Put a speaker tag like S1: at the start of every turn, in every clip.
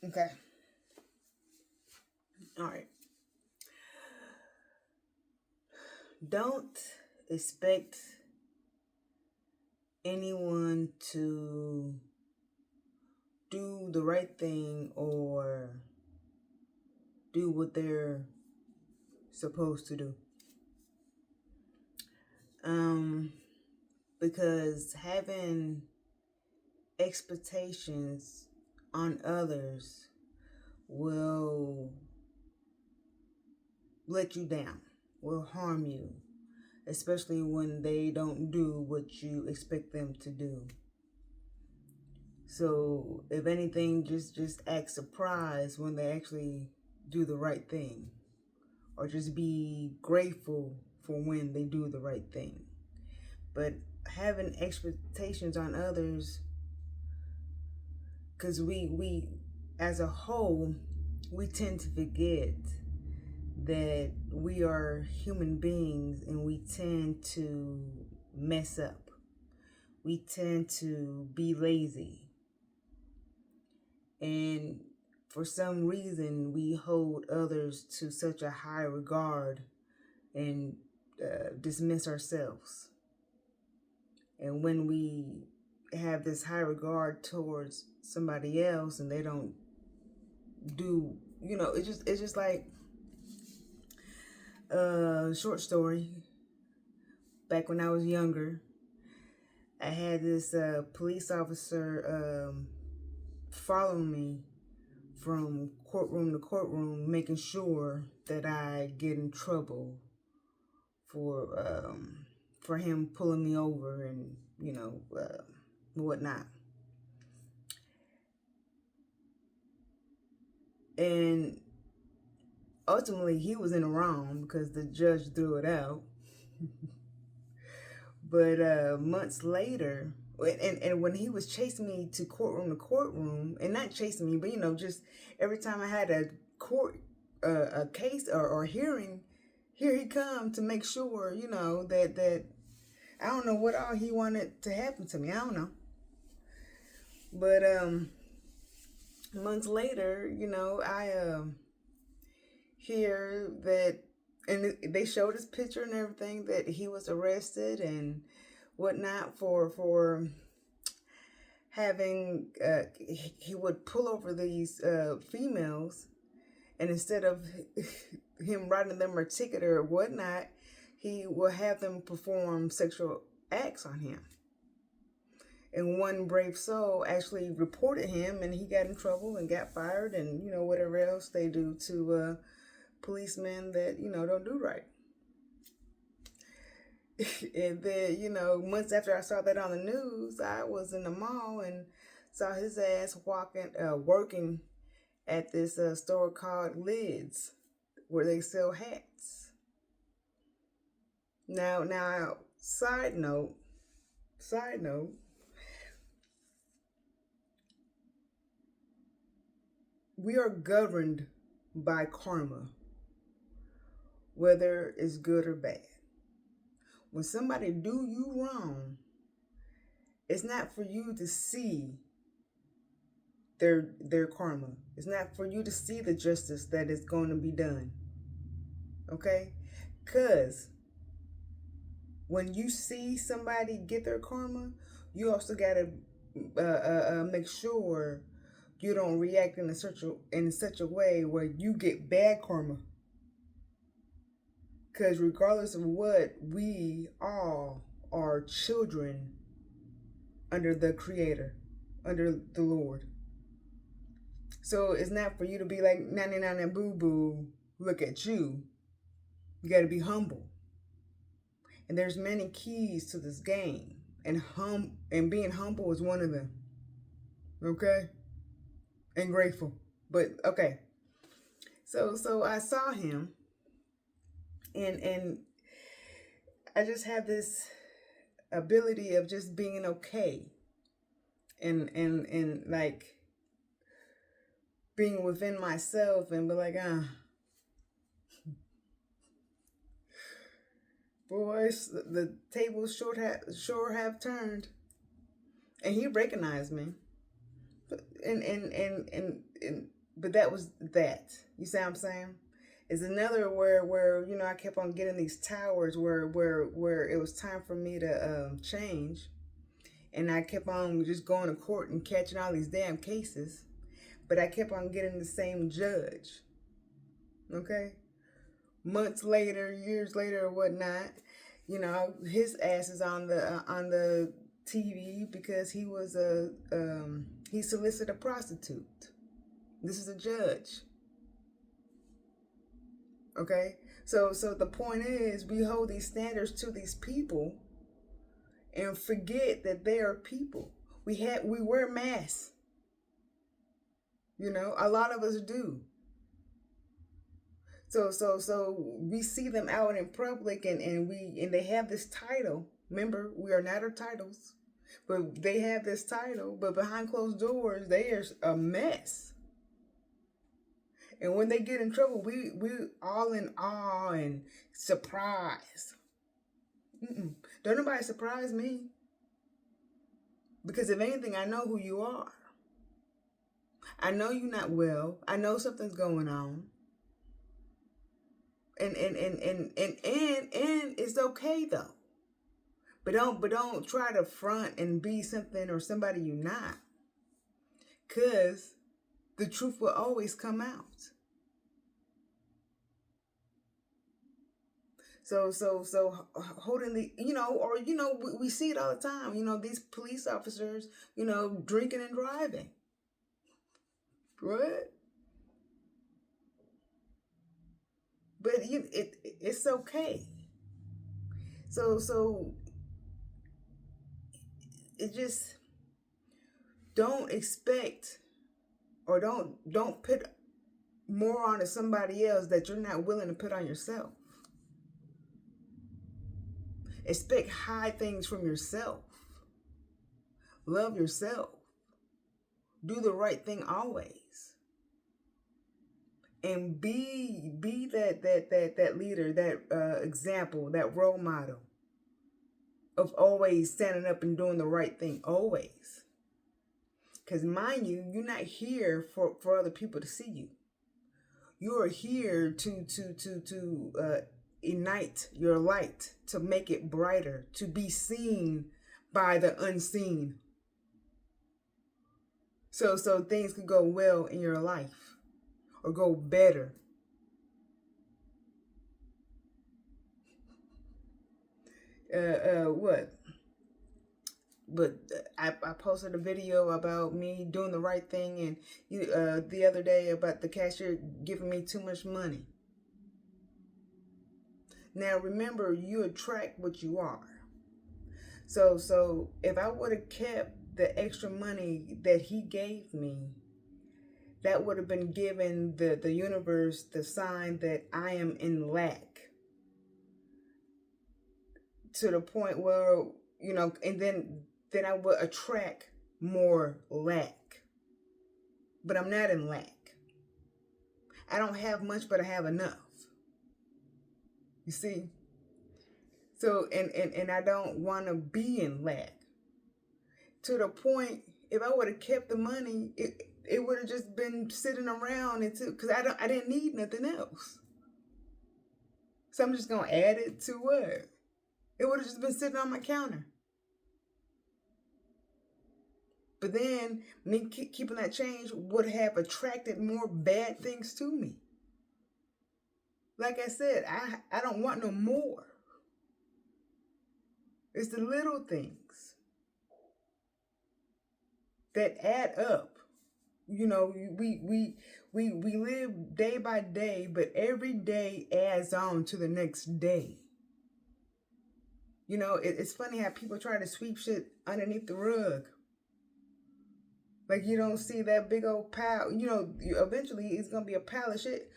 S1: Okay. All right. Don't expect anyone to do the right thing or do what they're supposed to do. Because having expectations on others will let you down, will harm you, especially when they don't do what you expect them to do. So if anything, just act surprised when they actually do the right thing, or just be grateful for when they do the right thing. But having expectations on others, because we as a whole, we tend to forget that we are human beings and we tend to mess up. We tend to be lazy. And for some reason, we hold others to such a high regard and dismiss ourselves. And when we have this high regard towards somebody else and they don't do, it's just like a short story. Back when I was younger, I had this police officer follow me from courtroom to courtroom, making sure that I get in trouble for him pulling me over and whatnot. And ultimately, he was in the wrong because the judge threw it out. But months later, and when he was chasing me to courtroom, and not chasing me, but just every time I had a court a case or hearing, here he come to make sure that I don't know what all he wanted to happen to me. I don't know. But months later, I hear that, and they showed his picture and everything, that he was arrested and whatnot for having he would pull over these females, and instead of him writing them a ticket or whatnot, he will have them perform sexual acts on him. And one brave soul actually reported him, and he got in trouble and got fired, and whatever else they do to policemen that don't do right. And then months after I saw that on the news, I was in the mall and saw his ass working at this store called Lids, where they sell hats. Now, side note, we are governed by karma, whether it's good or bad. When somebody do you wrong, it's not for you to see their karma. It's not for you to see the justice that is going to be done. Okay? Because when you see somebody get their karma, you also got to make sure you don't react in such a way where you get bad karma. Because regardless of what, we all are children under the Creator, under the Lord. So it's not for you to be like 99 and boo-boo, look at you. You got to be humble. And there's many keys to this game. And being humble is one of them. Okay? And grateful. But okay. So I saw him, and I just have this ability of just being okay. And like being within myself and be like, boys, the tables sure have turned. And he recognized me. And But that was that. You see what I'm saying? Is another where I kept on getting these towers where it was time for me to change, and I kept on just going to court and catching all these damn cases, but I kept on getting the same judge. Okay, months later, years later, or whatnot, his ass is on the TV because he solicited a prostitute. This is a judge. Okay, so the point is, we hold these standards to these people and forget that they are people. We wear masks. A lot of us do. So we see them out in public, and they have this title. Remember, we are not our titles, but they have this title. But behind closed doors, they are a mess. And when they get in trouble, we all in awe and surprise. Don't nobody surprise me, because if anything, I know who you are. I know you're not well. I know something's going on. And it's okay though. But don't try to front and be something or somebody you're not. 'Cause the truth will always come out. So holding we see it all the time. These police officers, drinking and driving. Right? But it's okay. So it just don't expect, or don't put more onto somebody else that you're not willing to put on yourself. Expect high things from yourself. Love yourself. Do the right thing always. And be that leader, that example, that role model of always standing up and doing the right thing, always. Because mind you, you're not here for other people to see you. You are here to ignite your light, to make it brighter, to be seen by the unseen. So things could go well in your life, or go better. What? But I posted a video about me doing the right thing, and the other day about the cashier giving me too much money. Now remember, you attract what you are. So if I would have kept the extra money that he gave me, that would have been given the universe the sign that I am in lack. To the point where, and then I would attract more lack. But I'm not in lack. I don't have much, but I have enough. You see? So, and I don't want to be in lack. To the point, if I would have kept the money, it would have just been sitting around because I didn't need nothing else. So I'm just gonna add it to what? It would have just been sitting on my counter. But then me keeping that change would have attracted more bad things to me. Like I said, I don't want no more. It's the little things that add up. We live day by day, but every day adds on to the next day. It's funny how people try to sweep shit underneath the rug. Like, you don't see that big old pile. Eventually it's going to be a pile of shit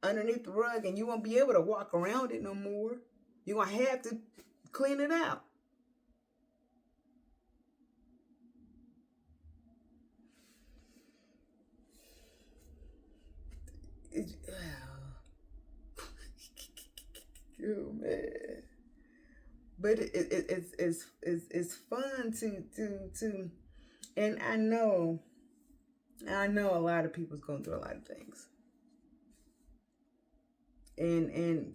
S1: underneath the rug, and you won't be able to walk around it no more. You're going to have to clean it out. Oh man. But it's fun to and I know And I know a lot of people's going through a lot of things. And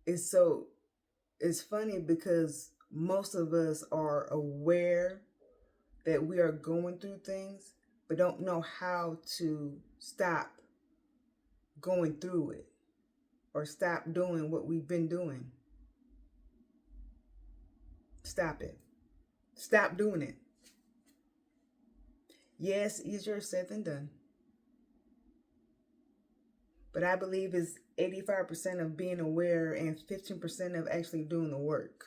S1: it's funny because most of us are aware that we are going through things, but don't know how to stop going through it or stop doing what we've been doing. Stop it. Stop doing it. Yes, easier said than done. But I believe it's 85% of being aware and 15% of actually doing the work.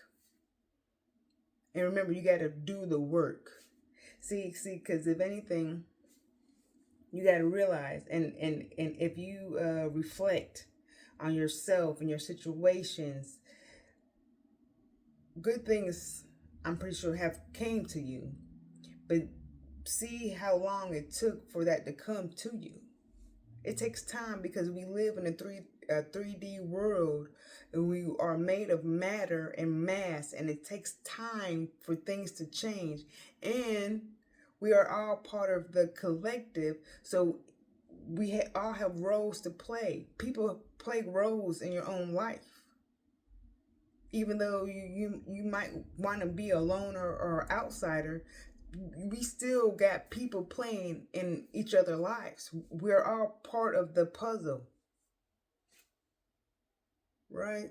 S1: And remember, you got to do the work. See, because if anything, you got to realize, and if you reflect on yourself and your situations, good things, I'm pretty sure, have came to you. But see how long it took for that to come to you. It takes time because we live in a 3D world, and we are made of matter and mass, and it takes time for things to change. And we are all part of the collective, so we all have roles to play. People play roles in your own life. Even though you might want to be a loner or outsider, we still got people playing in each other's lives. We're all part of the puzzle, right?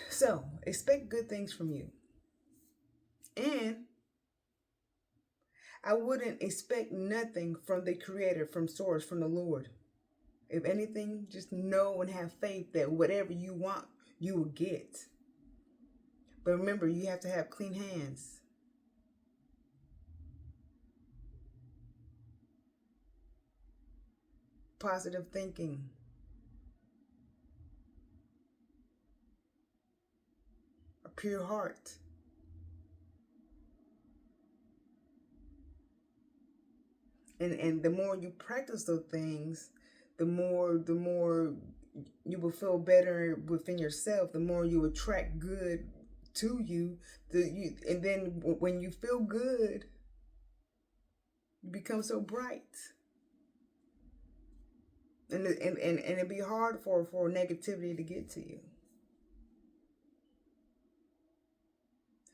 S1: So expect good things from you. And I wouldn't expect nothing from the Creator, from Source, from the Lord. If anything, just know and have faith that whatever you want, you will get. But remember, you have to have clean hands. Positive thinking. A pure heart. And the more you practice those things, the more you will feel better within yourself. The more you attract good to you. And then when you feel good, you become so bright. And it'd be hard for negativity to get to you.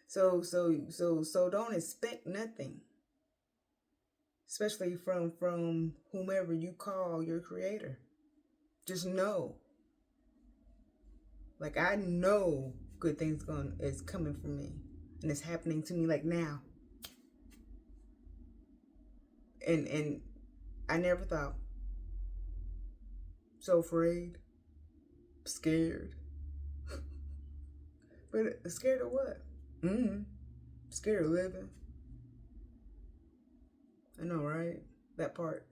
S1: So don't expect nothing, especially from whomever you call your Creator. Just know, like, I know good things is coming for me, and it's happening to me like now. And I never thought. So afraid, scared. But scared of what? Scared of living. I know, right? That part.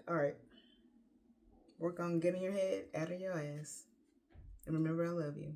S1: All right. Work on getting your head out of your ass. And remember, I love you.